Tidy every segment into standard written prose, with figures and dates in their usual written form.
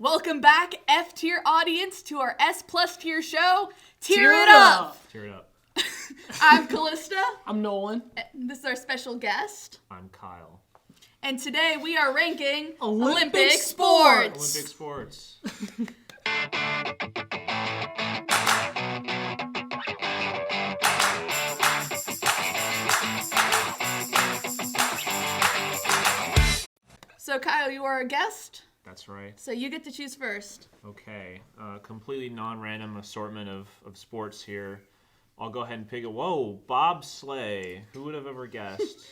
Welcome back, F-tier audience, to our S+ tier show, Tear It Up! Tear it up. I'm Kalista. I'm Nolan. This is our special guest. I'm Kyle. And today we are ranking Olympic sports. Olympic sports. So Kyle, you are our guest, That's right. so you get to choose first. Okay. Completely non-random assortment of sports here. I'll go ahead and pick it. Whoa, bobsleigh. Who would have ever guessed?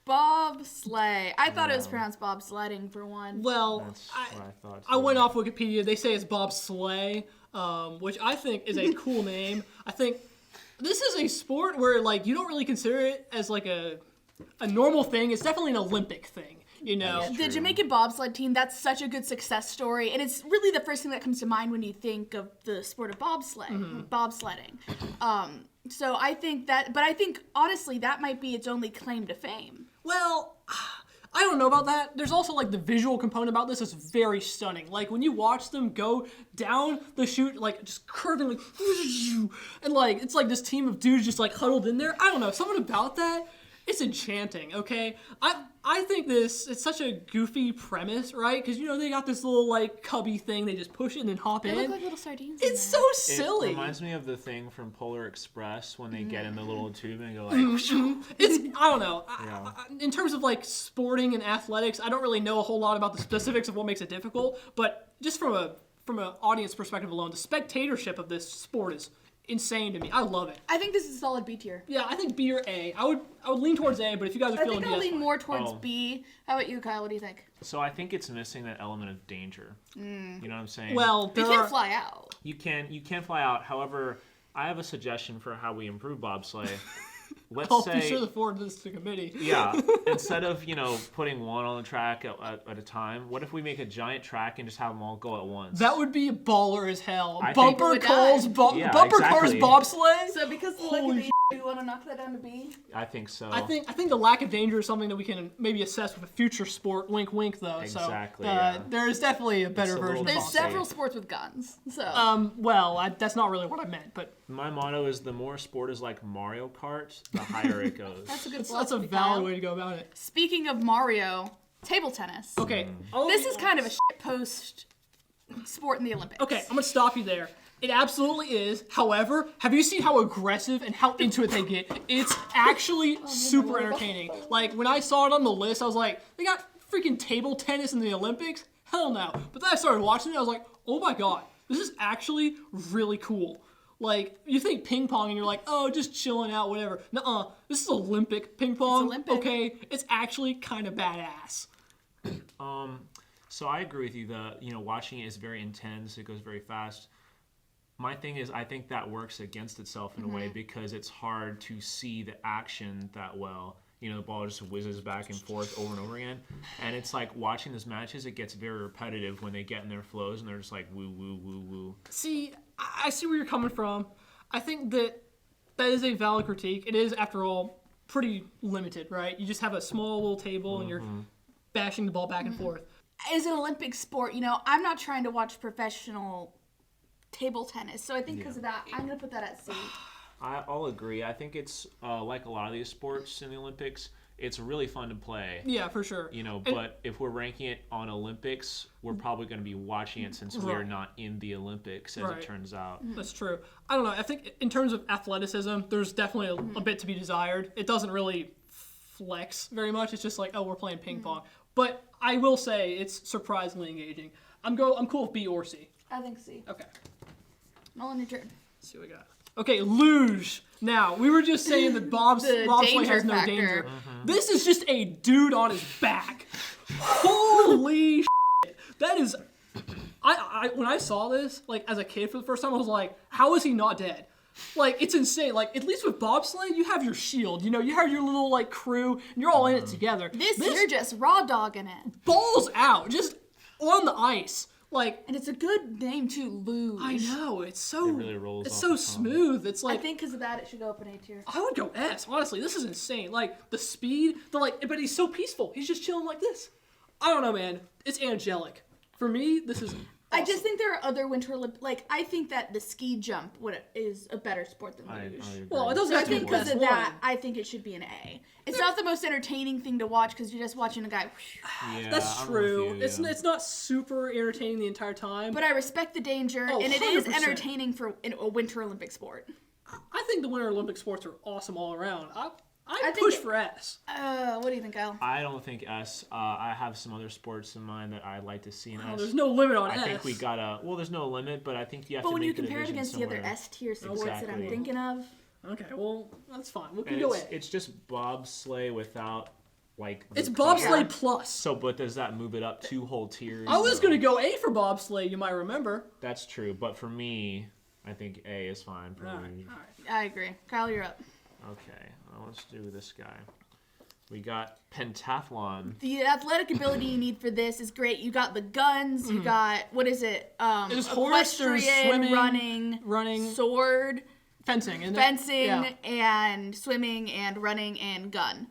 Bobsleigh. I thought it was pronounced bobsledding for one. Well, That's what I thought. I went off Wikipedia. They say it's bobsleigh, which I think is a cool name. I think this is a sport where like you don't really consider it as like a normal thing. It's definitely an Olympic thing. You know, The Jamaican bobsled team, that's such a good success story. And it's really the first thing that comes to mind when you think of the sport of bobsledding. So I think that, but I think honestly that might be its only claim to fame. well, I don't know about that. There's also like the visual component about this is very stunning. Like when you watch them go down the chute, like just curving, like, and like it's like this team of dudes just like huddled in there. I don't know, something about that. It's enchanting, okay? I think it's such a goofy premise, right? Because, you know, they got this little, like, cubby thing. They just push it and then hop They in. look like little sardines. It's so silly. It reminds me of the thing from Polar Express when they get in the little tube and go like... I don't know. Yeah. In terms of, like, sporting and athletics, I don't really know a whole lot about the specifics of what makes it difficult. But just from an audience perspective alone, the spectatorship of this sport is insane to me. I love it. I think this is a solid B tier. Yeah, I think B or A. I would lean towards A, but if you guys are I feeling think B, I'll that's lean fine. more towards Oh. B. How about you, Kyle? What do you think? So I think it's missing that element of danger. You know what I'm saying? Well, We there can are... fly out. You can fly out. However, I have a suggestion for how we improve bobsleigh. Let's I'll say... be sure to forward this to committee. Yeah, instead of, putting one on the track at a time, what if we make a giant track and just have them all go at once? That would be baller as hell. I think- Bumper Would cars, die. Yeah, bumper cars, exactly. bobsleigh. So because the Holy look of B, you want to knock that down to B? I think so. I think the lack of danger is something that we can maybe assess with a future sport. Wink, wink, though. Exactly, So yeah. there is definitely a better It's a version. little Of There's Bobsleigh. several sports with guns. So well, that's not really what I meant, but My motto is the more sport is like Mario Kart, the higher it goes. that's a good that's a philosophy, valid Kyle. way to go about it. Speaking of Mario, table tennis. Okay, This is kind of a shitpost sport in the Olympics. Okay, I'm gonna stop you there. It absolutely is. However, have you seen how aggressive and how into it they get? It's actually super entertaining. Like, when I saw it on the list, I was like, they got freaking table tennis in the Olympics? Hell no. But then I started watching it, I was like, oh my god, this is actually really cool. Like, you think ping pong and you're like, oh, just chilling out, whatever. Nuh-uh, this is Olympic ping pong. Olympic. Okay, it's actually kind of badass. So I agree with you. Watching it is very intense. It goes very fast. My thing is, I think that works against itself in a way because it's hard to see the action that well. The ball just whizzes back and forth over and over again. And it's like watching these matches, it gets very repetitive when they get in their flows and they're just like woo, woo, woo, woo. See, I see where you're coming from. I think that is a valid critique. It is, after all, pretty limited, right? You just have a small little table and you're bashing the ball back and forth. As an Olympic sport, I'm not trying to watch professional table tennis. So I think because of that, I'm going to put that at C. I'll agree. I think it's like a lot of these sports in the Olympics, it's really fun to play. Yeah, for sure. But if we're ranking it on Olympics, we're probably going to be watching it since we're not in the Olympics, as it turns out. That's true. I don't know. I think in terms of athleticism, there's definitely a bit to be desired. It doesn't really flex very much. It's just like, oh, we're playing ping pong. But I will say it's surprisingly engaging. I'm cool with B or C. I think C. Okay. Nolan, your turn. Let's see what we got. Okay, luge. Now, we were just saying that bobsleigh danger has no factor. danger. This is just a dude on his back. Holy shit. That is... I when I saw this, like, as a kid for the first time, I was like, how is he not dead? Like, it's insane. Like, at least with bobsleigh, you have your shield. You have your little, like, crew, and you're all in it together. This you're just raw dogging it. Balls out, just on the ice. Like, And it's a good name too, luge. I know, it's so... It really rolls It's off so the tongue. smooth. It's I like... think because of that, it should go up in A tier. I would go S, honestly. This is insane. Like, the speed, but he's so peaceful. He's just chilling like this. I don't know, man. It's angelic. For me, this is I just think there are other Winter Olympics. Like, I think that the ski jump is a better sport than luge. Well, it doesn't So I have to be think the because best of one. that, I think it should be an A. It's not the most entertaining thing to watch because you're just watching a guy. Yeah, That's I'm true. with you, It's yeah. it's not super entertaining the entire time. But I respect the danger, Oh, and it is 100%. entertaining for a Winter Olympic sport. I think the Winter Olympic sports are awesome all around. I think push it- for S. What do you think, Kyle? I don't think S. I have some other sports in mind that I'd like to see in Oh, S. there's no limit on I S. think we gotta. Well, there's no limit, but I think you have But to when make you the compare it division against the other somewhere. S tier sports that I'm Exactly. thinking of, Okay, well, that's fine. We can And go it's, A. it's just bobsleigh without like. the It's bobsleigh Yeah. plus. So, but does that move it up 2 whole tiers? I was No. going to go A for bobsleigh, you might remember. That's true, but for me, I think A is fine for All right, me. all right. I agree. Kyle, you're up. Okay, well, let's do this guy. We got pentathlon. The athletic ability you need for this is great. You got the guns. You got what is it? There's horse, there's equestrian, swimming, running, sword, fencing, and fencing, Yeah. and swimming, and running, and gun.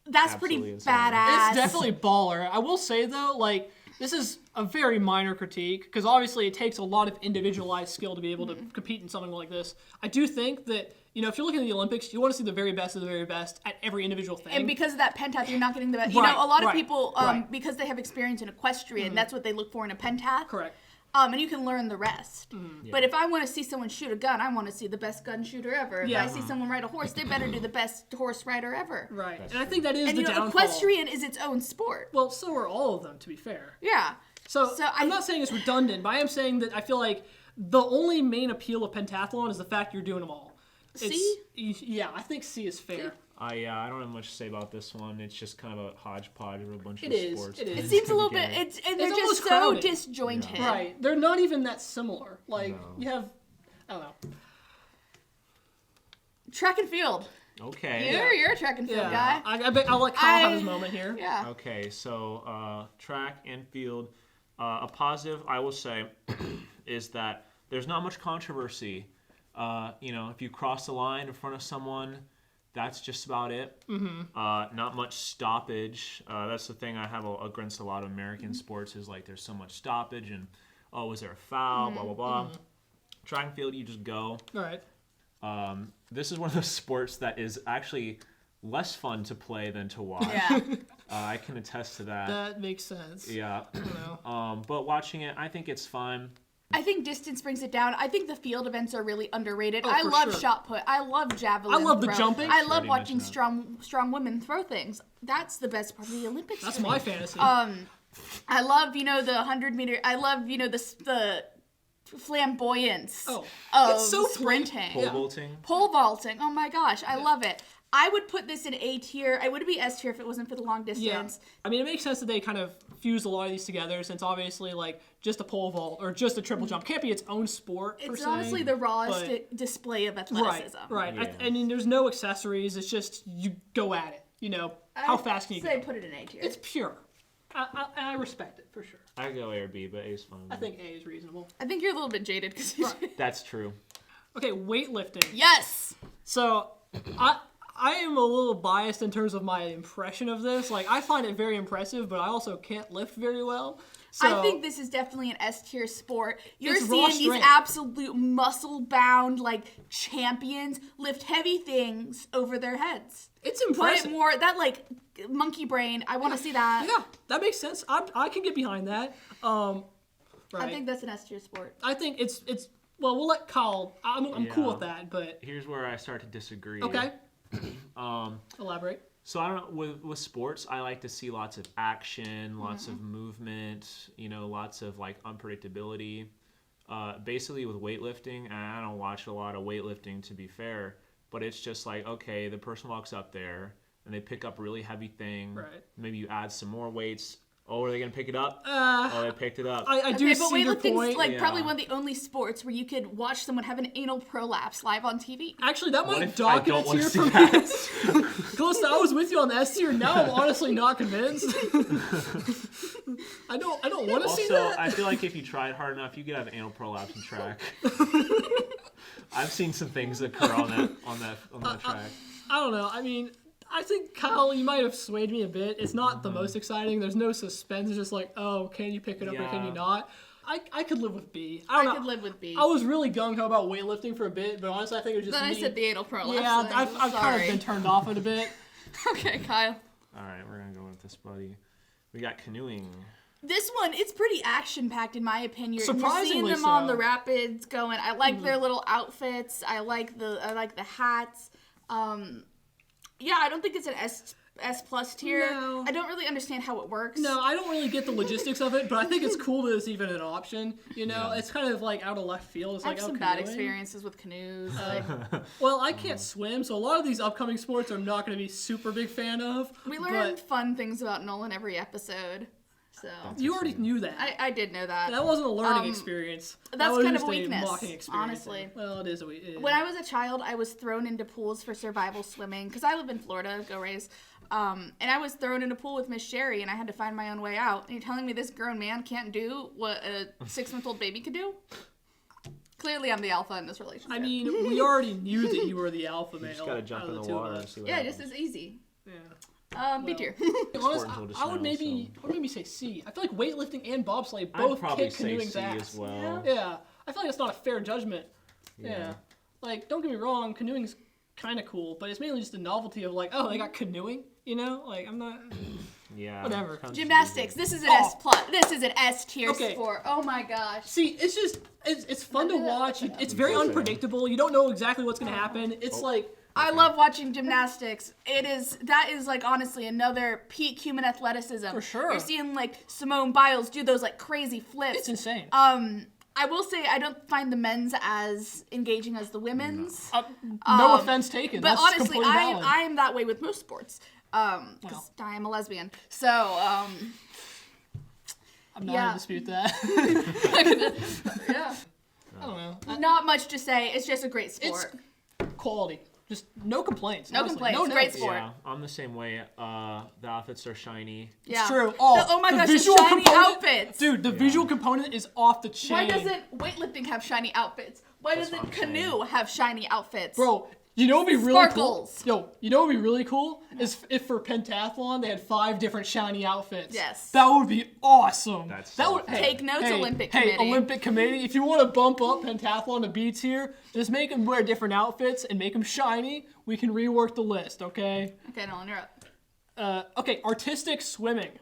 That's Absolutely pretty insane. badass. It's definitely baller. I will say though, like this is a very minor critique because obviously it takes a lot of individualized skill to be able to compete in something like this. I do think that if you're looking at the Olympics, you want to see the very best of the very best at every individual thing. And because of that pentath, you're not getting the best. Right, A lot of right, people, right. because they have experience in equestrian, that's what they look for in a pentath. Correct. And you can learn the rest. But if I want to see someone shoot a gun, I want to see the best gun shooter ever. Yeah. If I see someone ride a horse, they better do the best horse rider ever. Right. That's And I think that is And the downfall. equestrian is its own sport. Well, so are all of them, to be fair. Yeah. So I'm I- not saying it's redundant, but I am saying that I feel like the only main appeal of pentathlon is the fact you're doing them all. Yeah, I think C is fair. I don't have much to say about this one. It's just kind of a hodgepodge of a bunch It of is, sports. it is. It seems a little Get bit. it. And they're It's just almost so crowded. disjointed. Right. They're not even that similar. Like, No. you have, I don't know. Track and field. Okay. You're a track and field guy. I bet I'll let Kyle have his moment here. Yeah. Okay, so track and field. A positive, I will say, is that there's not much controversy. If you cross the line in front of someone, that's just about it. Not much stoppage. That's the thing I have against a lot of American sports is like there's so much stoppage and was there a foul? Blah blah blah. Track and field, you just go. All right. This is one of those sports that is actually less fun to play than to watch. Yeah. I can attest to that. That makes sense. Yeah. I don't know. But watching it, I think it's fun. I think distance brings it down. I think the field events are really underrated. Oh, I for love sure. shot put. I love javelin. I love the throw. jumping. I love Already watching mentioned strong women throw things. That's the best part of the Olympics. That's to me. my fantasy. I love the 100-meter. I love the flamboyance Oh, of it's so sprinting. Pole vaulting. Pole vaulting. Oh my gosh, I love it. I would put this in A tier. I would be S tier if it wasn't for the long Yeah. distance. I mean, it makes sense that they kind of fuse a lot of these together since obviously, like, just a pole vault or just a triple jump can't be its own sport, per It's se, honestly the rawest but- display of Right, athleticism. right. Yeah. I mean, there's no accessories. It's just you go at it. How fast can you say go? put it in A tier. It's pure. I respect it, for sure. I go A or B, but A is fun. I think A is reasonable. I think you're a little bit jaded because That's true. Okay, weightlifting. yes. So, I am a little biased in terms of my impression of this. Like, I find it very impressive, but I also can't lift very well. So, I think this is definitely an S tier sport. You're It's raw seeing these strength. absolute muscle bound champions lift heavy things over their heads. it's Put impressive. it more that monkey brain. I want to see that. Yeah, that makes sense. I can get behind that. Right. I think that's an S tier sport. I think it's well, we'll let Kyle. I'm cool Yeah. with that, but Here's where I start to disagree. okay. Elaborate. So I don't know, with sports, I like to see lots of action, lots of movement, lots of unpredictability. Basically with weightlifting, and I don't watch a lot of weightlifting to be fair, but it's just like, okay, the person walks up there and they pick up a really heavy thing. Right. Maybe you add some more weights. Oh, are they gonna pick it up? Uh, Oh, they picked it up. I do Okay, but see your weightlifting's point. probably Yeah. one of the only sports where you could watch someone have an anal prolapse live on TV. Actually, that What might if I dock it a don't wanna tier see for me. that? Kalista, I was with you on the S tier. Now I'm honestly not convinced. I don't want to see Also, that. I feel like if you tried hard enough, you could have anal prolapse in track. I've seen some things occur on that track. I don't know. I mean, I think Kyle, you might have swayed me a bit. It's not the most exciting. There's no suspense. It's just like, oh, can you pick it up or can you Yeah. not? I could live with B. I don't could know. live with B. I was really gung-ho about weightlifting for a bit, but honestly, I think it was just Then me. I said the anal pro Yeah, wrestling. I've kind of Sorry. been turned off it a bit. Okay, Kyle. All right, we're gonna go with this, buddy. We got canoeing. This one, it's pretty action-packed in my opinion. Surprisingly You're seeing them on so. the rapids going. I like their little outfits. I like the hats. Yeah, I don't think it's an S plus tier. No. I don't really understand how it works. No, I don't really get the logistics of it, but I think it's cool that it's even an option. You know, Yeah. it's kind of like out of left field. It's I have like, some bad experiences with canoes. Well, I can't swim, so a lot of these upcoming sports I'm not going to be super big fan of. We learn fun things about Nolan every episode. So You already knew that. I did know that. That wasn't a learning experience. that's was kind of just a weakness, mocking experience. honestly. Well, it is a weakness. When I was a child, I was thrown into pools for survival swimming because I live in Florida. Go Rays. And I was thrown in a pool with Miss Sherry, and I had to find my own way out. And you're telling me this grown man can't do what a 6-month-old baby could do? Clearly, I'm the alpha in this relationship. I mean, we already knew that you were the alpha male. You just gotta jump out in of the two of water us. and see what yeah, happens. just as easy. Yeah. B tier. Honest, until just I would now, maybe say C. I feel like weightlifting and bobsleigh I'd both probably kick say canoeing's C ass. as well. Yeah, I feel like it's not a fair judgment. Yeah. Yeah. Like, don't get me wrong, canoeing's kind of cool, but it's mainly just the novelty of like, oh, they got canoeing, you know? Like, I'm not... Yeah. Whatever. comes Gymnastics. easy. This is an S plus. This is an S tier Okay. sport. Oh my gosh. See, it's just, it's fun to watch. It's very unpredictable. You don't know exactly what's going to happen. It's like... I love watching gymnastics. That is like honestly another peak human athleticism. For sure. You're seeing like Simone Biles do those like crazy flips. It's insane. I will say I don't find the men's as engaging as the women's. No offense taken. But That's honestly, completely valid. I am that way with most sports. Because I am a lesbian. So, I'm not yeah. going to dispute that. yeah. I don't know. Not much to say. It's just a great It's sport. quality. Just no complaints. No honestly. complaints. No Great notes. sport. Yeah, I'm the same way. The outfits are shiny. Yeah. True. Oh my the gosh, the visual shiny component- outfits. Dude, the visual component is off the chain. Why doesn't weightlifting have shiny outfits? Why That's doesn't what I'm canoe have shiny outfits? Bro, you know what would be really Sparkles. cool? Yo, you know what would be really cool? Is if for pentathlon they had 5 different shiny outfits. Yes. That would be awesome. That's that so would cool. Take notes, Olympic Hey, Committee. Olympic Committee, if you want to bump up pentathlon to B tier, just make them wear different outfits and make them shiny. We can rework the list, okay? Okay, Nolan, you're up. Okay, artistic swimming.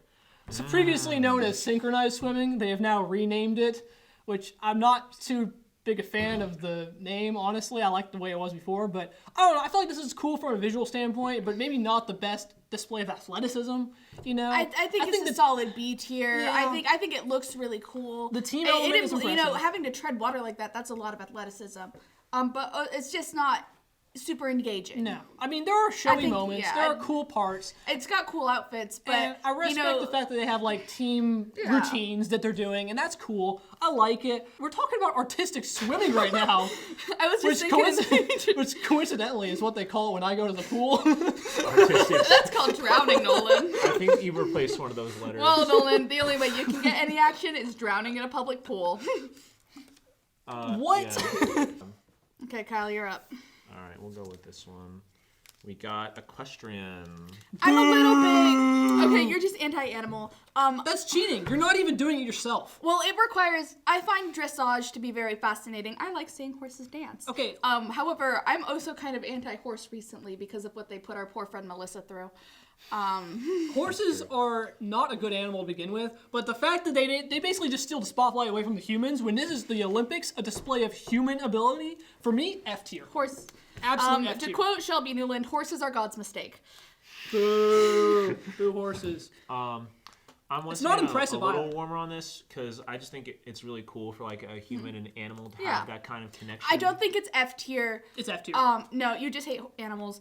So previously known as synchronized swimming, they have now renamed it, which I'm not too big a fan of the name, honestly. I like the way it was before, but I don't know. I feel like this is cool from a visual standpoint, but maybe not the best display of athleticism, you know? I think it's a solid B tier. Yeah. I think it looks really cool. The team It- element it is you know, impressive. having to tread water like that's a lot of athleticism. But it's just not super engaging. No. I mean, there are showy think- moments. yeah, there are I- cool parts. It's got cool outfits, but And I respect you know, the fact that they have like team Yeah. routines that they're doing, and that's cool. I like it. We're talking about artistic swimming right now, I was just which, thinking which coincidentally is what they call it when I go to the pool. Artistic. that's called drowning, Nolan. I think you replaced one of those letters. Well, Nolan, the only way you can get any action is drowning in a public pool. What? Yeah. Okay, Kyle, you're up. All right, we'll go with this one. We got equestrian. I'm a little bit. Okay, you're just anti-animal. That's cheating. You're not even doing it yourself. Well, it requires. I find dressage to be very fascinating. I like seeing horses dance. Okay. However, I'm also kind of anti-horse recently because of what they put our poor friend Melissa through. Horses are not a good animal to begin with, but the fact that they basically just steal the spotlight away from the humans when this is the Olympics, a display of human ability, for me, F tier. Horse. Absolutely F To tier. quote Shelby Newland, horses are God's mistake. Boo. Boo horses. I'm It's not impressive a little either. warmer on this because I just think it's really cool for like a human and animal to Yeah. have that kind of connection. I don't think it's F tier. It's F tier. No, you just hate animals.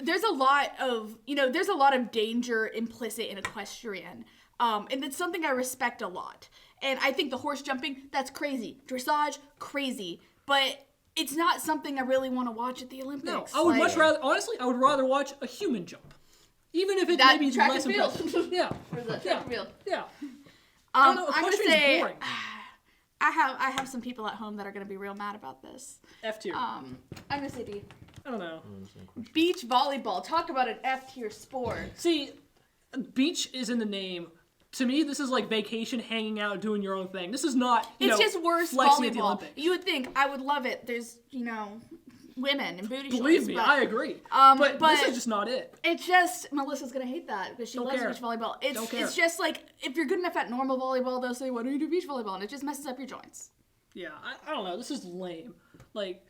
There's a lot of danger implicit in equestrian. And it's something I respect a lot. And I think the horse jumping, that's crazy. Dressage, crazy. But it's not something I really want to watch at the Olympics. No, I would Like, much rather, honestly, I would rather watch a human jump. Even if it's That maybe track less and field. impressive. Yeah. Or the Yeah. track and field. Yeah. I don't know, I'm gonna equestrian's say boring. I have some people at home that are gonna be real mad about this. F tier. I'm gonna say B. I don't know. Beach volleyball. Talk about an F tier sport. See, beach is in the name to me, this is like vacation, hanging out, doing your own thing. This is not, It's just worse flexing at the volleyball. Olympics. You would think I would love it. There's, women and booty shorts. Believe me, but I agree. But this but- is just not it. It's just, Melissa's gonna hate that because she Don't loves care. beach volleyball. Don't care. It's just like, if you're good enough at normal volleyball, they'll say, why don't you do beach volleyball? And it just messes up your joints. Yeah, I don't know. This is lame. Like,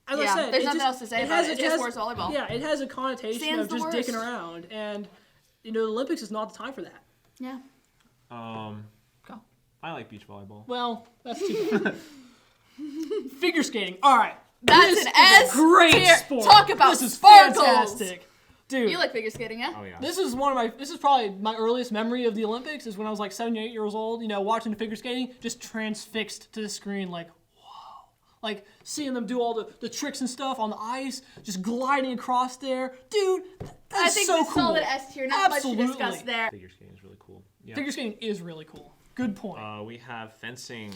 as Yeah, I said, there's it nothing just, else to say about it. It's just has- worse volleyball. Yeah, it has a connotation Sand's of the just worst. dicking around, and the Olympics is not the time for that. Yeah. Go. I like beach volleyball. Well, that's too bad. Figure skating. All right. That's this an is S a great tier. sport. Talk about this is sparkles. fantastic, dude. You like figure skating, yeah? Oh yeah. This is This is probably my earliest memory of the Olympics. Is when I was like 7 or 8 years old. Watching the figure skating, just transfixed to the screen, like, whoa, like seeing them do all the tricks and stuff on the ice, just gliding across there, dude. I That's think so we cool. solid S tier. Not Absolutely. much to discuss there. Figure skating is really cool. Yeah. Figure skating is really cool. Good point. We have fencing.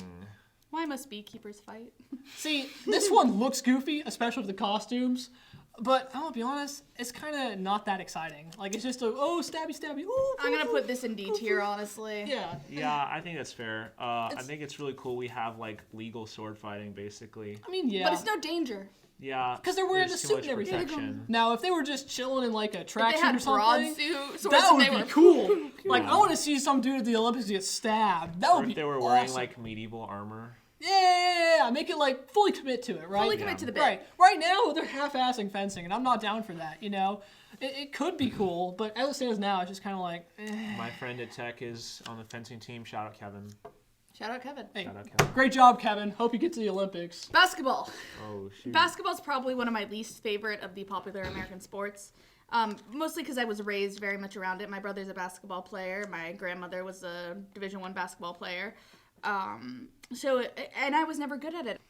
Why must beekeepers fight? See, this one looks goofy, especially with the costumes. But I'm gonna be honest, it's kind of not that exciting. Like, it's just stabby, stabby. Ooh, I'm gonna put this in D tier, honestly. Yeah. Yeah, I think that's fair. I think it's really cool. We have like legal sword fighting, basically. I mean, yeah. But it's no danger. Yeah. 'Cause they're wearing there's the too suit much and everything. protection. Now, if they were just chilling in like a If they tracksuit had or something, broad suit swords that and would they be were cool. Like, I want to see some dude at the Olympics get stabbed. That Or would be if they were wearing awesome. like medieval armor. Yeah, make it like fully commit to it, right? fully commit to the bit. Right now, they're half-assing fencing, and I'm not down for that. It could be cool, but as it stands now, it's just kind of like, My friend at Tech is on the fencing team. Shout out Kevin. Shout out Kevin. Hey, Shout out Kevin. great job, Kevin. Hope you get to the Olympics. Basketball. Oh shoot. Basketball's probably one of my least favorite of the popular American sports. Mostly because I was raised very much around it. My brother's a basketball player. My grandmother was a Division I basketball player. And I was never good at it.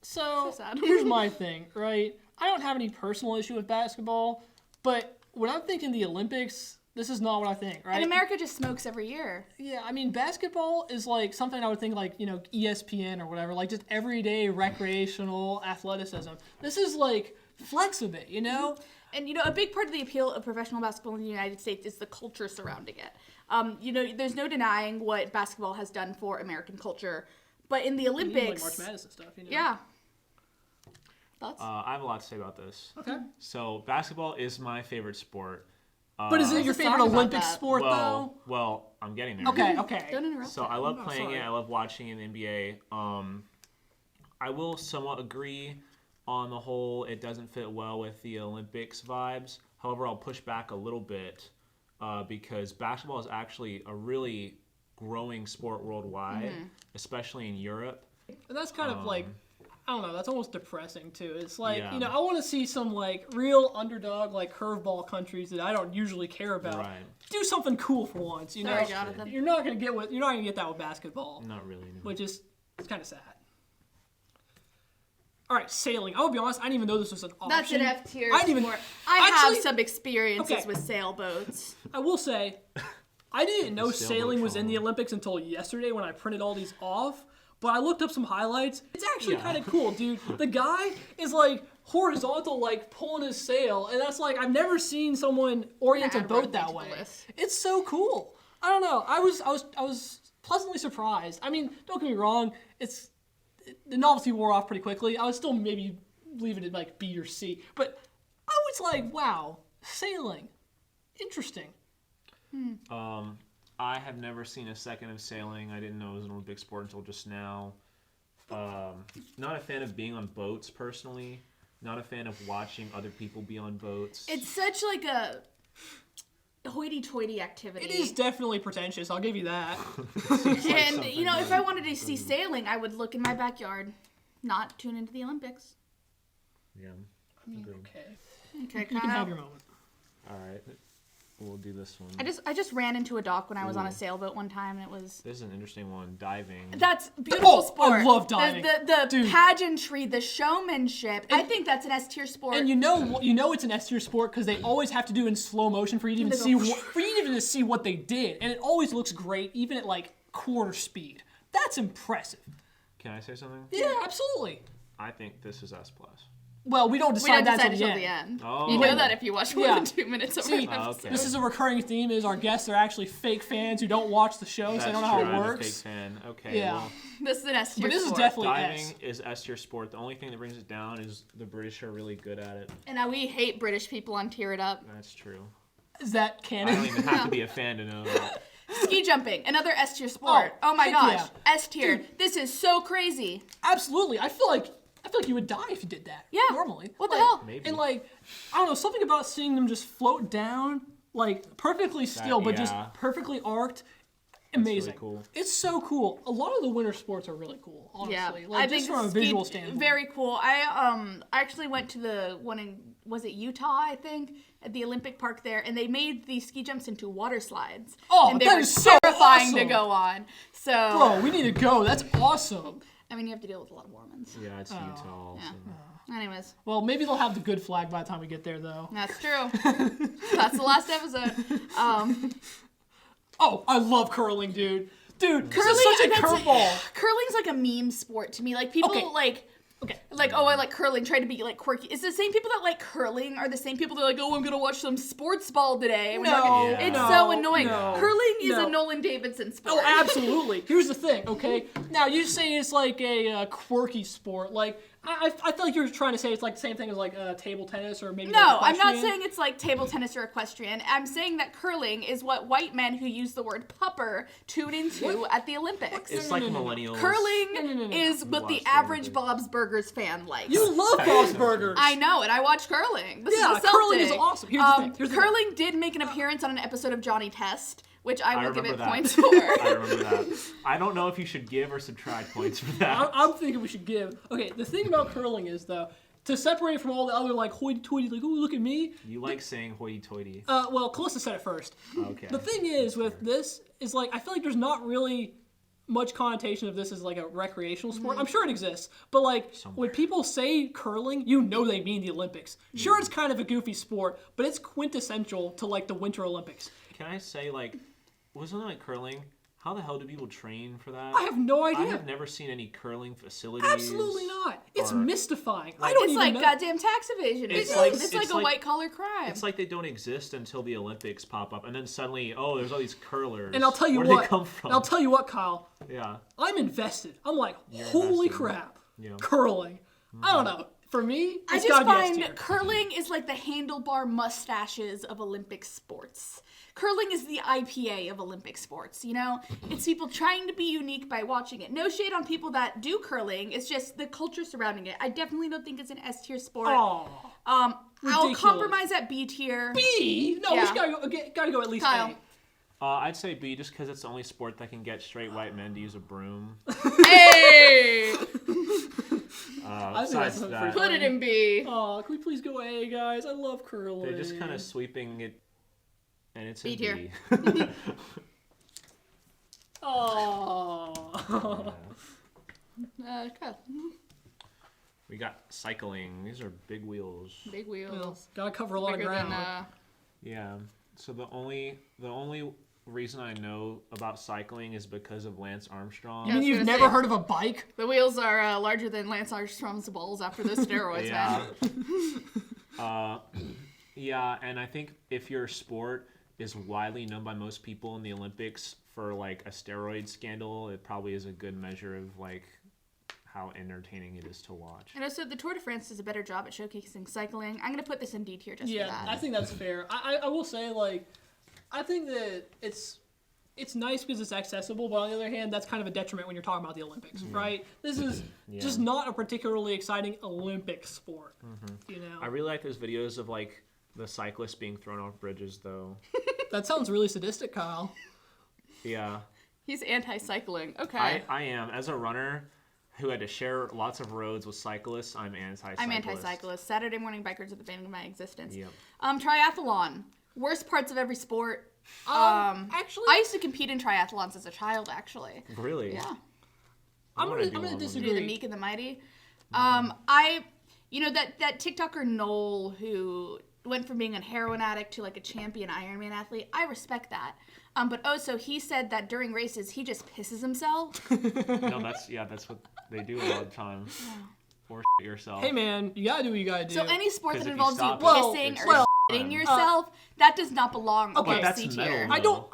So, sad. here's my thing, right? I don't have any personal issue with basketball, but when I'm thinking the Olympics, this is not what I think, right? And America just smokes every year. Yeah, I mean, basketball is like something I would think like, ESPN or whatever, like just everyday recreational athleticism. This is like flex a bit, And, a big part of the appeal of professional basketball in the United States is the culture surrounding it. There's no denying what basketball has done for American culture. But in the Even, Olympics... like March Madness and stuff, Yeah. Thoughts? I have a lot to say about this. Okay. So basketball is my favorite sport. But is it your Let's favorite talk about Olympic that. sport, Well, I'm getting there. though? Okay. Don't interrupt. So I love No, playing sorry. it. I love watching it in the NBA. I will somewhat agree on the whole. It doesn't fit well with the Olympics vibes. However, I'll push back a little bit because basketball is actually a really growing sport worldwide, especially in Europe. And that's kind of like, I don't know, that's almost depressing too. It's like, Yeah. I want to see some like real underdog, like curveball countries that I don't usually care about Right. do something cool for once. Sorry, Jonathan. You're not gonna get that with basketball, Not really. No. which is it's kind of sad. All right, sailing. I'll be honest, I didn't even know this was an option. That's an F tier I didn't even. sport. I have Actually, some experiences okay. with sailboats. I will say, I didn't know sailboat sailing was in the trauma. Olympics until yesterday when I printed all these off. But I looked up some highlights. It's actually Yeah. kind of cool, dude. The guy is like horizontal, like pulling his sail, and that's like I've never seen someone orient a Add boat rugby that to the way. list. It's so cool. I don't know. I was pleasantly surprised. I mean, don't get me wrong. The novelty wore off pretty quickly. I would still maybe leave it at like B or C, but I was like, wow, sailing, interesting. I have never seen a second of sailing. I didn't know it was an Olympic sport until just now. Not a fan of being on boats personally. Not a fan of watching other people be on boats. It's such like a hoity-toity activity. It is definitely pretentious. I'll give you that. And, if I wanted to see sailing, I would look in my backyard, not tune into the Olympics. Yeah. Okay. Okay, You can have Kyle. your moment. All right. We'll do this one. I just ran into a dock when I was on a Ooh. sailboat one time, and it was... This is an interesting one. Diving. That's beautiful Oh, I sport. love diving. The Dude. pageantry, the showmanship. I think that's an S tier sport. And you know it's an S tier sport because they always have to do it in slow motion for you to even They go, see what they did, and it always looks great, even at like quarter speed. That's impressive. Can I say something? Yeah, absolutely. I think this is S+. Well, we don't We don't decide that decide until until the the end. end. Oh. You know that if you watch more Yeah. than 2 minutes of See, an episode. okay. This is a recurring theme: is our guests are actually fake fans who don't watch the show, so they don't know how true. it I'm works. a fake fan. Okay. Yeah. Well, This is an S tier But this is sport. definitely diving S. is S tier sport. The only thing that brings it down is the British are really good at it. And now we hate British people on Tear It Up. That's true. Is that I canon? don't even have to be a fan to know that. Ski jumping, another S tier sport. Oh my heck gosh, yeah. S tier. Dude. This is so crazy. Absolutely. I feel like you would die if you did that. Yeah. Normally. What the Like, hell? Maybe. And like, I don't know, something about seeing them just float down, like perfectly still, but just yeah. perfectly arced. really Amazing. cool. It's so cool. A lot of the winter sports are really cool, honestly. Yeah, Like, I just think from a ski- visual standpoint. very cool. I actually went to the one in, was it Utah? I think at the Olympic Park there, and they made the ski jumps into water slides. Oh, and they that were is so terrifying to awesome. go on. So, Bro, we need to go. That's awesome. I mean, you have to deal with a lot of Mormons. Yeah, it's Utah. Yeah. So. Anyways, Well, maybe they'll have the good flag by the time we get there, though. that's true. That's the last episode. Oh, I love curling, dude. Dude, this Curling, is such a that's like- curveball. Curling's like a meme sport to me. Like people Okay. like, oh, I like curling, try to be like quirky. It's the same people that like curling are the same people that are like, oh, I'm gonna watch some sports ball today. And we're not gonna- No, it's no, so annoying. no, Curling is no. a Nolan Davidson sport. Oh, absolutely. Here's the thing, okay? Now, you say it's like a quirky sport. Like, I feel like you're trying to say it's like the same thing as like table tennis or maybe No, like I'm not equestrian. saying it's like table tennis or equestrian. I'm saying that curling is what white men who use the word pupper tune into at the Olympics. It's No, like no, no, no. millennials. Curling No. is what the Lost average everything. Bob's Burgers fan likes. You love Bob's Burgers. I know, and I watch curling. This Yeah, is a curling is Celtic. awesome. Here's the thing, here's the curling did make an appearance on an episode of Johnny Test, which I will give remember it that. points for. I remember that. I don't know if you should give or subtract points for that. I'm thinking we should give. Okay, the thing about curling is, though, to separate it from all the other, like, hoity-toity, like, oh, look at me. You like saying hoity-toity. Well, Kalista said it first. Okay. The thing is, with this, is, like, I feel like there's not really much connotation of this as, like, a recreational sport. I'm sure it exists. But, like, when people say curling, you know they mean the Olympics. Sure, it's kind of a goofy sport, but it's quintessential to, like, the Winter Olympics. Can I say, like, wasn't like curling? How the hell do people train for that? I have no idea. I have never seen any curling facilities. Absolutely not. It's or- mystifying. I don't It's even like know. goddamn tax evasion. It's It's like- like, it's a like- white collar crime. It's like they don't exist until the Olympics pop up, and then suddenly, oh, there's all these curlers. And I'll tell you Where what. do they come from? And I'll tell you what, Kyle. Yeah. I'm invested. I'm like, holy invested. crap. Yeah. Curling. I don't know. For me, I it's just gotta be S find tier. curling is like the handlebar mustaches of Olympic sports. Curling is the IPA of Olympic sports, you know? It's people trying to be unique by watching it. No shade on people that do curling. It's just the culture surrounding it. I definitely don't think it's an S tier sport. Aw. I'll ridiculous. compromise at B tier. B? No, we Yeah. just gotta go at least Kyle. I'd say B just because it's the only sport that can get straight white men to use a broom. Hey! I think Besides that's that, pretty Put it in B. A. Aw, can we please go A, guys? I love curling. they're just kind of sweeping it, and it's B in tier. B. Aw. Kyle. We got cycling. These are big wheels. Big wheels. Gotta cover a lot of Bigger ground. than, Yeah. So the only reason I know about cycling is because of Lance Armstrong. You I mean was you've gonna never say- heard of a bike? the wheels are larger than Lance Armstrong's balls after those steroids, Yeah. man. Yeah, and I think if your sport is widely known by most people in the Olympics for like a steroid scandal, it probably is a good measure of like how entertaining it is to watch. And also, the Tour de France does a better job at showcasing cycling. I'm gonna put this in D tier just for Yeah, that. I think that's fair. I will say, like, I think that it's nice because it's accessible, but on the other hand, that's kind of a detriment when you're talking about the Olympics, right? This is just not a particularly exciting Olympic sport, you know? I really like those videos of like the cyclists being thrown off bridges, though. That sounds really sadistic, Kyle. Yeah, He's anti-cycling. Okay. I am as a runner who had to share lots of roads with cyclists. I'm anti-cyclist. I'm anti-cyclist. Saturday morning bikers are the bane of my existence. Yep. Triathlon. Worst parts of every sport. Actually, I used to compete in triathlons as a child, actually. Really? Yeah. I'm wanna gonna do one. Do the disagree. meek and the mighty. That TikToker Noel who went from being a heroin addict to like a champion Ironman athlete. I respect that. But also he said that during races he just pisses himself. No, that's what they do a lot of time. or shit yourself. Hey man, you gotta do what you gotta do. So any sport 'Cause that if you involves you stop it, pissing it's or just shitting fun. yourself, that does not belong Okay. on But that's C metal, tier. though. I don't.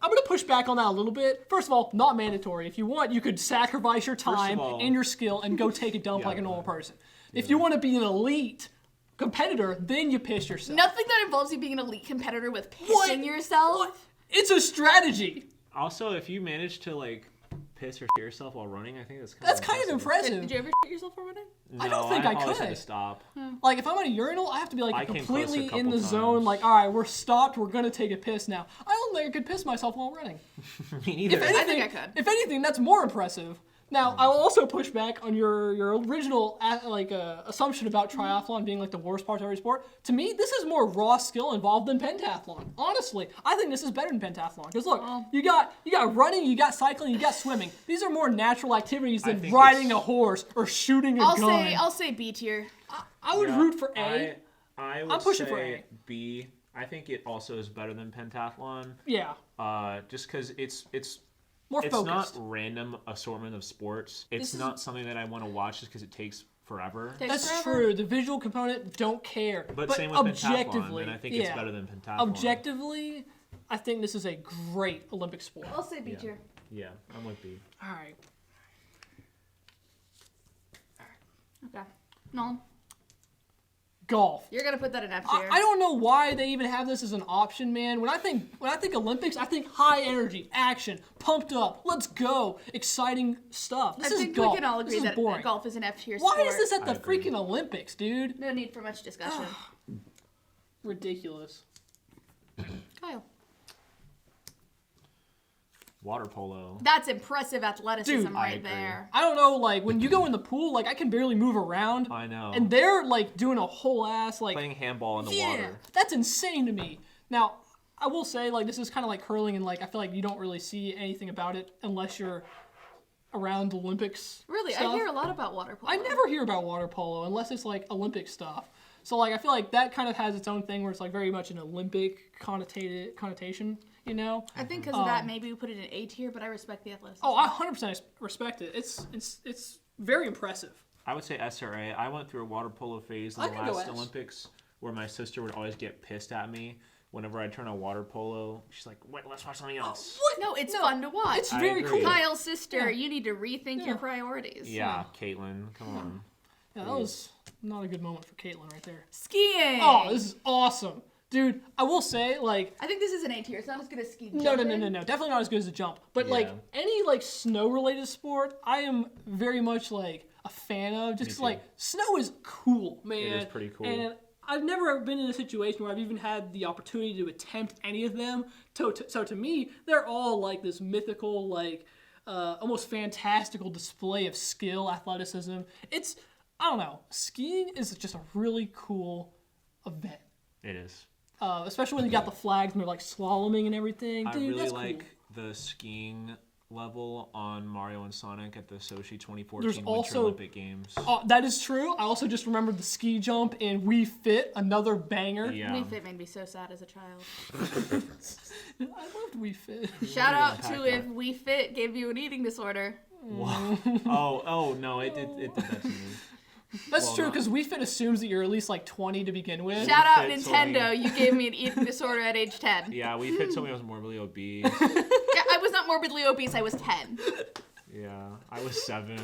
I'm gonna push back on that a little bit. First of all, not mandatory. If you want, you could sacrifice your time all- and your skill and go take a dump Yeah, like a normal but- person. If you want to be an elite competitor, then you piss yourself. Nothing that involves you being an elite competitor with pissing What? yourself. What? It's a strategy. Also, if you manage to like piss or shit yourself while running, I think That's kind of impressive. Did you ever shit yourself while running? No, I don't think I always could. had to stop. Like if I'm at a urinal, I have to be I like came close a completely in couple the zone. times. Like, all right, we're stopped. We're gonna take a piss now. I don't think I could piss myself while running. Me neither. If anything, I could. If anything, that's more impressive. Now, I will also push back on your original assumption about triathlon being like the worst part of every sport. To me, this is more raw skill involved than pentathlon. Honestly, I think this is better than pentathlon. Because look, you got running, you got cycling, you got swimming. These are more natural activities I than think riding it's- a horse or shooting a gun. I'll say B tier. I would root for A. I would I'm pushing say for A. B. I think it also is better than pentathlon. Yeah, Just because it's more it's focused. not random assortment of sports. It's is- not something that I want to watch just because it takes forever. That's Forever. true. The visual component, don't care. But same with objectively, pentathlon, and I think it's better than pentathlon. Objectively, I think this is a great Olympic sport. I'll say B Yeah. tier. Yeah, I'm with B. All right. Okay. Nolan, Golf. you're gonna put that in F I, tier. I don't know why they even have this as an option, man. When I think Olympics, I think high energy, action, pumped up, let's go, exciting stuff. This I is think golf. we can all This agree is that boring. golf is an F tier Why sport. is this at the I agree. freaking Olympics, dude? No need for much discussion. Ridiculous. Kyle. Water polo. That's impressive athleticism Dude, I right agree. there. I don't know, like when you go in the pool, like I can barely move around. I know. And they're like doing a whole ass like Playing handball in the yeah, water. that's insane to me. Now, I will say like this is kind of like curling, and like I feel like you don't really see anything about it unless you're around the Olympics. Really, stuff. I hear a lot about water polo. I never hear about water polo unless it's like Olympic stuff. So like I feel like that kind of has its own thing where it's like very much an Olympic connotation, you know? I think because of that, maybe we put it in A tier, but I respect the athleticism. Oh, I 100% respect it. It's very impressive. I would say SRA. I went through a water polo phase in I the could go last S. Olympics where my sister would always get pissed at me whenever I turn on water polo. She's like, "Wait, let's watch something else." What? No, it's fun to watch. It's I very agree. cool. Kyle's sister, Yeah. you need to rethink Yeah. your priorities. Yeah, Caitlin, come on. Yeah, that was not a good moment for Caitlin right there. Skiing. Oh, this is awesome. Dude, I will say, like, I think this is an A tier. It's not as good as ski no. jumping. Definitely not as good as a jump. But, like, Yeah. any, like, snow-related sport, I am very much, like, a fan of. Just 'cause, too. like, snow is cool, man. is pretty cool. And I've never been in a situation where I've even had the opportunity to attempt any of them. So to me, they're all, like, this mythical, like, almost fantastical display of skill, athleticism. It's, I don't know, skiing is just a really cool event. It is. Especially when you got the flags and they're like slaloming and everything. I Dude, really that's like cool. the skiing level on Mario and Sonic at the Sochi 2014 There's Winter also- Olympic Games. Oh, that is true. I also just remembered the ski jump in We Fit, another banger. Yeah. Wii Fit made me so sad as a child. I loved We Fit. Shout out unpack to that. if Wii Fit gave you an eating disorder. Oh no, it did that to me. That's Well, true no. because We Fit assumes that you're at least like 20 to begin with. Shout out Fit Nintendo, told you gave me an eating disorder at age 10. Yeah, we fit somebody who was morbidly obese. Yeah, I was not morbidly obese, I was 10. Yeah, I was 7.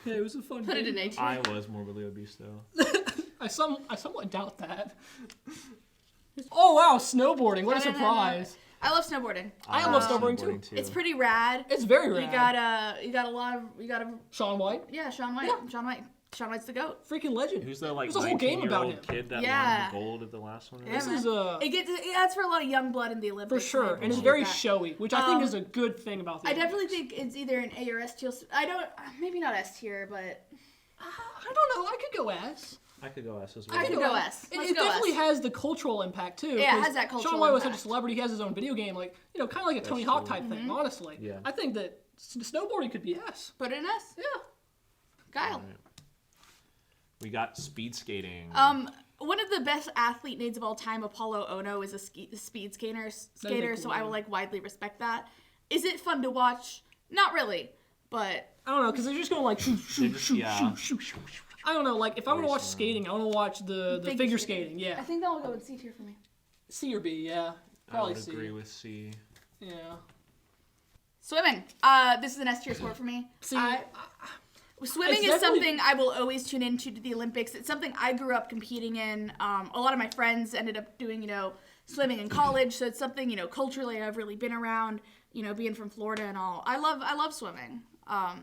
Yeah, it was a fun Put it game. in A tier. I was morbidly obese though. I somewhat doubt that. Oh wow, snowboarding! What a No, no, no, no. surprise! I love snowboarding. I love snowboarding too. It's pretty rad. It's very You rad. got a lot of, Sean White, yeah, Sean White. Yeah. Sean White's the GOAT. freaking legend. Who's the like There's a whole game about 19-year-old him. kid that Yeah. won the gold at the last one? Yeah, This man. is It adds for a lot of young blood in the for Olympics. sure, I and it's appreciate very that. showy, which I think is a good thing about the I Olympics. definitely think it's either an A or S tier. I don't, maybe not S tier, but I don't know. I could go S. I could go S as well. I could go S. It, Let's it go definitely S. has the cultural impact too. Yeah, it 'cause has that cultural Sean White was such a impact. celebrity. He has his own video game, like kind of like a Tony Hawk type thing. Honestly, Yeah. I think that snowboarding could be S. Put it in S. Yeah. Kyle. We got speed skating. One of the best athlete names of all time, Apollo Ono, is a speed skater. cool So I name. will like widely respect that. Is it fun to watch? Not really. but I don't know, because they're just going like shoot, shoot, shoot, yeah. shoot, shoot, shoot. I don't know, like if I'm gonna watch skating, I want to watch the figure skating. Yeah. I think that'll go in C tier for me. C or B, yeah. I Probably would C. agree with C. Yeah. Swimming. This is an S tier sport for me. See, Swimming is something I will always tune into to the Olympics. It's something I grew up competing in. A lot of my friends ended up doing, swimming in college. So it's something, culturally I've really been around, being from Florida and all. I love swimming. I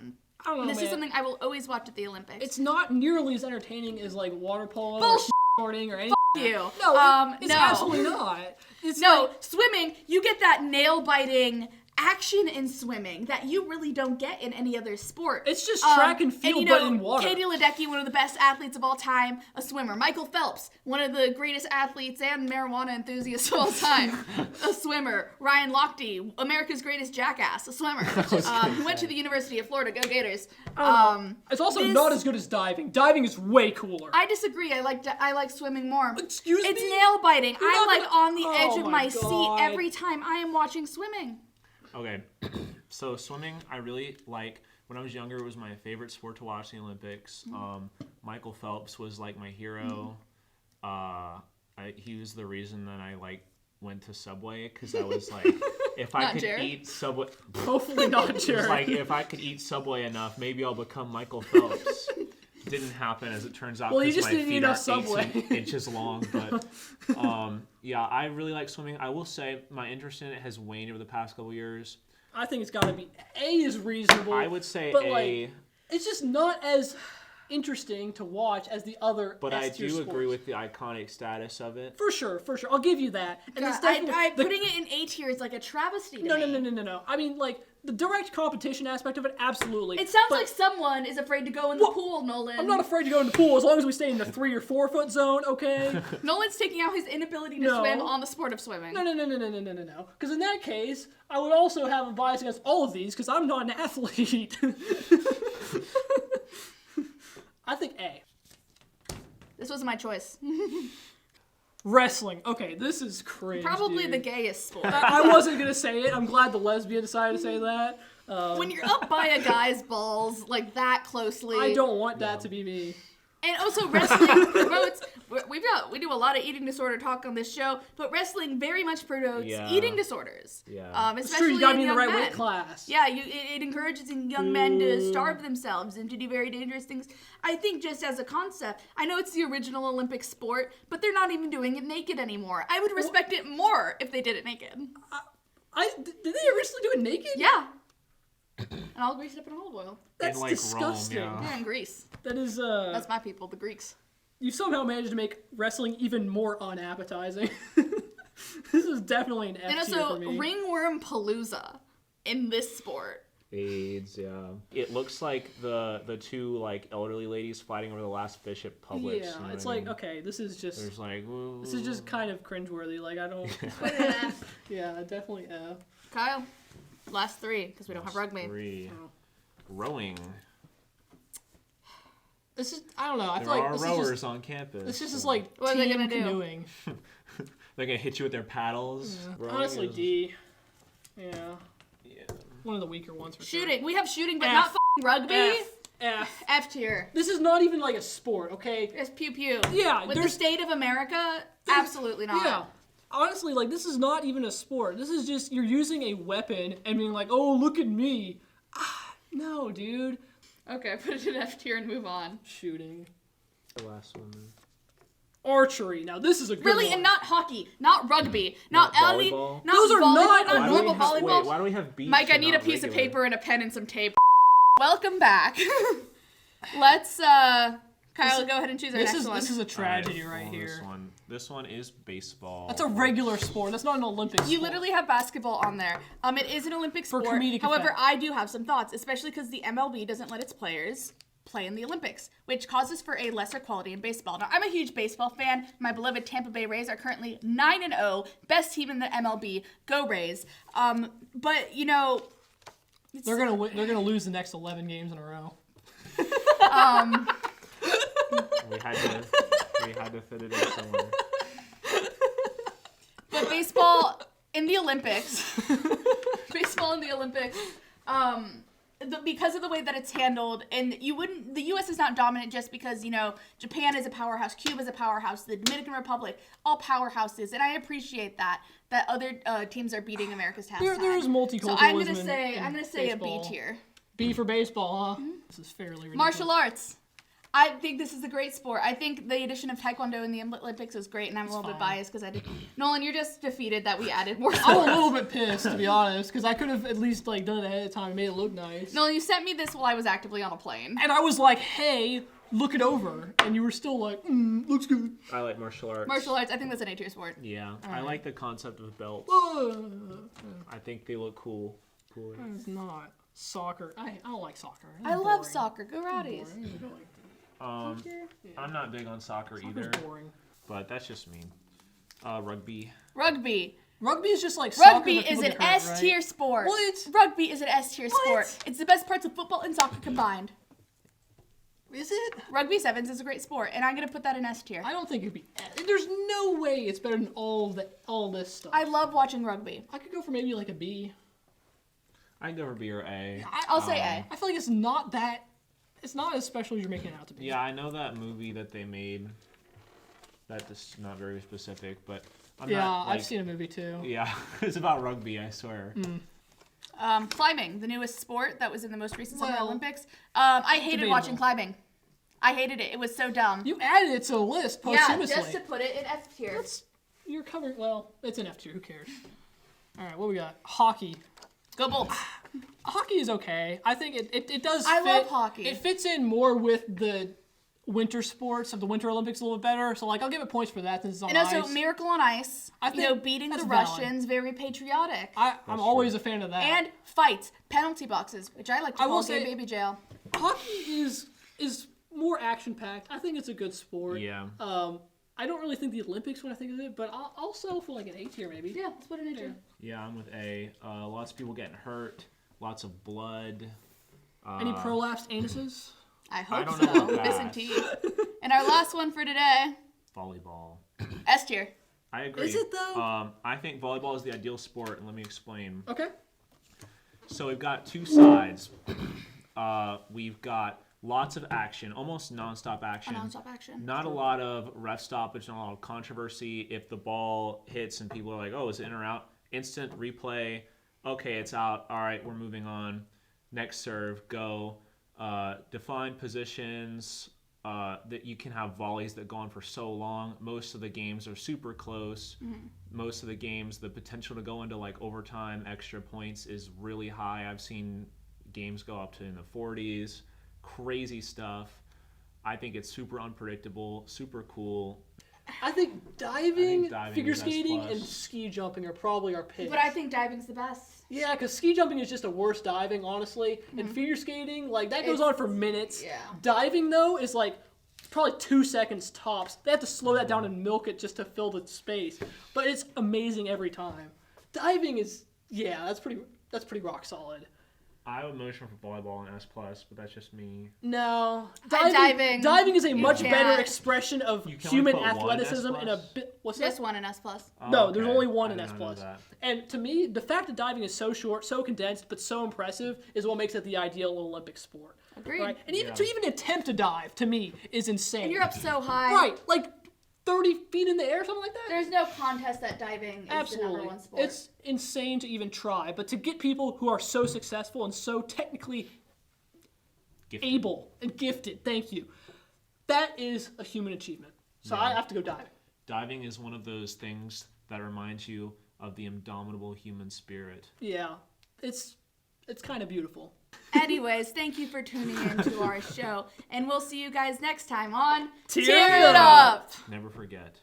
don't know, This man. is something I will always watch at the Olympics. It's not nearly as entertaining as like water polo or skateboarding or anything. you. No, it's no. absolutely not. It's No, like, swimming, you get that nail-biting action in swimming that you really don't get in any other sport. it's just track and field, but in water. Katie Ledecky, one of the best athletes of all time, a swimmer. Michael Phelps, one of the greatest athletes and marijuana enthusiasts of all time, a swimmer. Ryan Lochte, America's greatest jackass, a swimmer. Who went to the University of Florida. Go Gators. It's also not as good as diving. Diving is way cooler. I disagree. I like swimming more. Excuse It's me? nail biting. You're I'm not like gonna- on the edge Oh of my my seat God. every time I am watching swimming. Okay, so swimming, I really like. When I was younger, it was my favorite sport to watch in the Olympics. Michael Phelps was like my hero. He was the reason that I went to Subway, because I was like, if I Not could Jared. eat Subway, Hopefully not, it's Jared. like if I could eat Subway enough, maybe I'll become Michael Phelps. Didn't happen, as it turns out. Well, you 'cause just my didn't eat feet enough are Subway. 18 inches long, but yeah, I really like swimming. I will say my interest in it has waned over the past couple years. I think it's got to be A is reasonable. I would say but, A. like, it's just not as interesting to watch as the other But I S-tier do sports. agree with the iconic status of it. For sure. I'll give you that. And it's God, definitely putting it in A tier is like a travesty to No. me. I mean, like the direct competition aspect of it, absolutely. It sounds But like someone is afraid to go in the pool, Nolan. I'm not afraid to go in the pool as long as we stay in the 3 or 4 foot zone, okay? Nolan's taking out his inability to No. swim on the sport of swimming. No. Because in that case, I would also have a bias against all of these because I'm not an athlete. I think A. This wasn't my choice. Wrestling. Okay, this is cringe. Probably dude. the gayest sport. I wasn't gonna say it. I'm glad the lesbian decided to say that. When you're up by a guy's balls like that closely. I don't want that to be me. And also wrestling promotes. We do a lot of eating disorder talk on this show, but wrestling very much promotes Yeah. eating disorders. Yeah. It's Especially true, you gotta be in the young right men. weight class. Yeah, it encourages young men to starve themselves and to do very dangerous things. I think just as a concept, I know it's the original Olympic sport, but they're not even doing it naked anymore. I would respect it more if they did it naked. Did they originally do it naked? Yeah. And I'll grease it up in olive oil. That's In, like, disgusting. Rome, Yeah, in Greece. That is That's my people, the Greeks. you somehow managed to make wrestling even more unappetizing. This is definitely an F And tier also, for me. ringworm palooza in this sport. AIDS, yeah. It looks like the two elderly ladies fighting over the last fish at Publix. Yeah, you know it's what I like, mean? okay, this is just There's like, ooh. this is just kind of cringeworthy. Like I don't. Put it in F. Yeah, definitely F. Kyle, last 3, because we don't have rugby. 3. Rowing. This is I don't know. I There feel like are this rowers is just, on campus. this is just so like What are they team gonna do? canoeing. they're gonna hit you with their paddles. Rowing Honestly, is- D. Yeah, Yeah. one of the weaker ones for sure. Shooting. We have shooting, but F. not f***ing rugby. F. F tier. This is not even like a sport, okay? It's pew pew. Yeah, With the there's state of America, absolutely not. yeah. Honestly, like this is not even a sport. This is just you're using a weapon and being like, "Oh, look at me." No, dude. Okay, put it in F tier and move on. Shooting. The last one. Archery. Now this is a good Really, one. and not hockey, not rugby, not any, volleyball? not Those are volleyball, not- not Why do normal we have- volleyball. Wait, why do we have beach? Mike, I and need a not piece of regular? paper and a pen and some tape. Welcome back. Let's, Kyle, go ahead and choose our next one. This is a All tragedy well, right here. This one is baseball. That's a regular sport. That's not an Olympic sport. You literally have basketball on there. It is an Olympic For sport. comedic However, effect. I do have some thoughts, especially because the MLB doesn't let its players play in the Olympics, which causes for a lesser quality in baseball. Now, I'm a huge baseball fan. My beloved Tampa Bay Rays are currently 9-0, best team in the MLB. Go Rays! But you know, They're gonna win, they're gonna lose the next 11 games in a row. We had to fit it in somewhere. but baseball in the Olympics, because of the way that it's handled, and the U.S. is not dominant just because, Japan is a powerhouse, Cuba is a powerhouse, the Dominican Republic, all powerhouses, and I appreciate that other teams are beating America's pastime. There's multiculturalism. So I'm gonna say a B tier. B for baseball, huh? This is fairly ridiculous. Martial arts. I think this is a great sport. I think the addition of Taekwondo in the Olympics was great, and I'm a little bit biased because I did. Nolan, you're just defeated that we added more sports. I'm a little bit pissed, to be honest, because I could have at least done it ahead of time and made it look nice. Nolan, you sent me this while I was actively on a plane. And I was like, hey, look it over. And you were still like, looks good. I like martial arts. Martial arts, I think that's an A-tier sport. Yeah, I like the concept of belts. I think they look cool. It's not. Soccer. I don't like soccer. I love soccer. Go Rowdies. I'm not big on soccer either, boring. But that's just me. Rugby. Rugby is just like soccer. Rugby is an S-tier sport. What? Rugby is an S-tier sport. It's the best parts of football and soccer combined. Is it? Rugby sevens is a great sport, and I'm gonna put that in S-tier. I don't think it'd be. There's no way it's better than all this stuff. I love watching rugby. I could go for maybe like a B. I'd go for B or A. I'll say A. I feel like it's not that. It's not as special as you're making it out to be. Yeah, I know that movie that they made. That's not very specific, but I've seen a movie too. Yeah, it's about rugby, I swear. Climbing, the newest sport that was in the most recent Summer Olympics. I hated watching climbing. I hated it. It was so dumb. You added it to the list posthumously. Yeah, just to put it in F tier. You're covering. Well, it's an F tier. Who cares? All right, what we got? Hockey. Go Bolts. Hockey is okay. I think it does fit. I love hockey. It fits in more with the winter sports of the Winter Olympics a little bit better. So, like, I'll give it points for that since it's on ice. And also, Miracle on Ice. I think beating the that's Russians, very patriotic. I'm always a fan of that. And fights, penalty boxes, which I like to call gay baby jail. Hockey is more action-packed. I think it's a good sport. Yeah. I don't really think the Olympics when I think of it, but I'll settle for like an A tier maybe. Yeah, let's put it in A tier. Yeah, I'm with A. Lots of people getting hurt. Lots of blood. Any prolapsed anuses? I hope I don't so. know about Missing that. teeth. And our last one for today. Volleyball. S tier. I agree. Is it though? I think volleyball is the ideal sport, and let me explain. Okay. So we've got two sides. We've got lots of action, almost nonstop action. Non-stop action. Not a lot of ref stoppage, not a lot of controversy. If the ball hits and people are like, oh, is it in or out? Instant replay. Okay, it's out. All right, we're moving on. Next serve, go. Defined positions. That you can have volleys that go on for so long. Most of the games are super close. Mm-hmm. Most of the games, the potential to go into like overtime, extra points is really high. I've seen games go up to in the 40s. Crazy stuff. I think it's super unpredictable, super cool. I think diving figure is skating, S+. and ski jumping are probably our picks. But I think diving's the best. Yeah, because ski jumping is just a worse diving, honestly. And figure skating, like, that goes on for minutes. Yeah. Diving, though, is like probably 2 seconds tops. They have to slow that down and milk it just to fill the space. But it's amazing every time. Diving is, that's pretty rock solid. I have a motion for volleyball and S+, but that's just me. No. Diving is a much can't. better expression of You can human only put one athleticism S+? in a bit. What's Just that? one in S+. No, there's only one I in did S+. not know that. And to me, the fact that diving is so short, so condensed, but so impressive is what makes it the ideal Olympic sport. Agreed. Right? And even to even attempt to dive, to me, is insane. And you're up so high. Right, like 30 feet in the air, something like that. There's no contest that diving is the number one sport. It's insane to even try, but to get people who are so successful and so technically able and gifted, thank you, that is a human achievement. So I have to go diving. Diving is one of those things that reminds you of the indomitable human spirit. Yeah, it's kind of beautiful. Anyways, thank you for tuning in to our show, and we'll see you guys next time on Tear It Up! Never forget.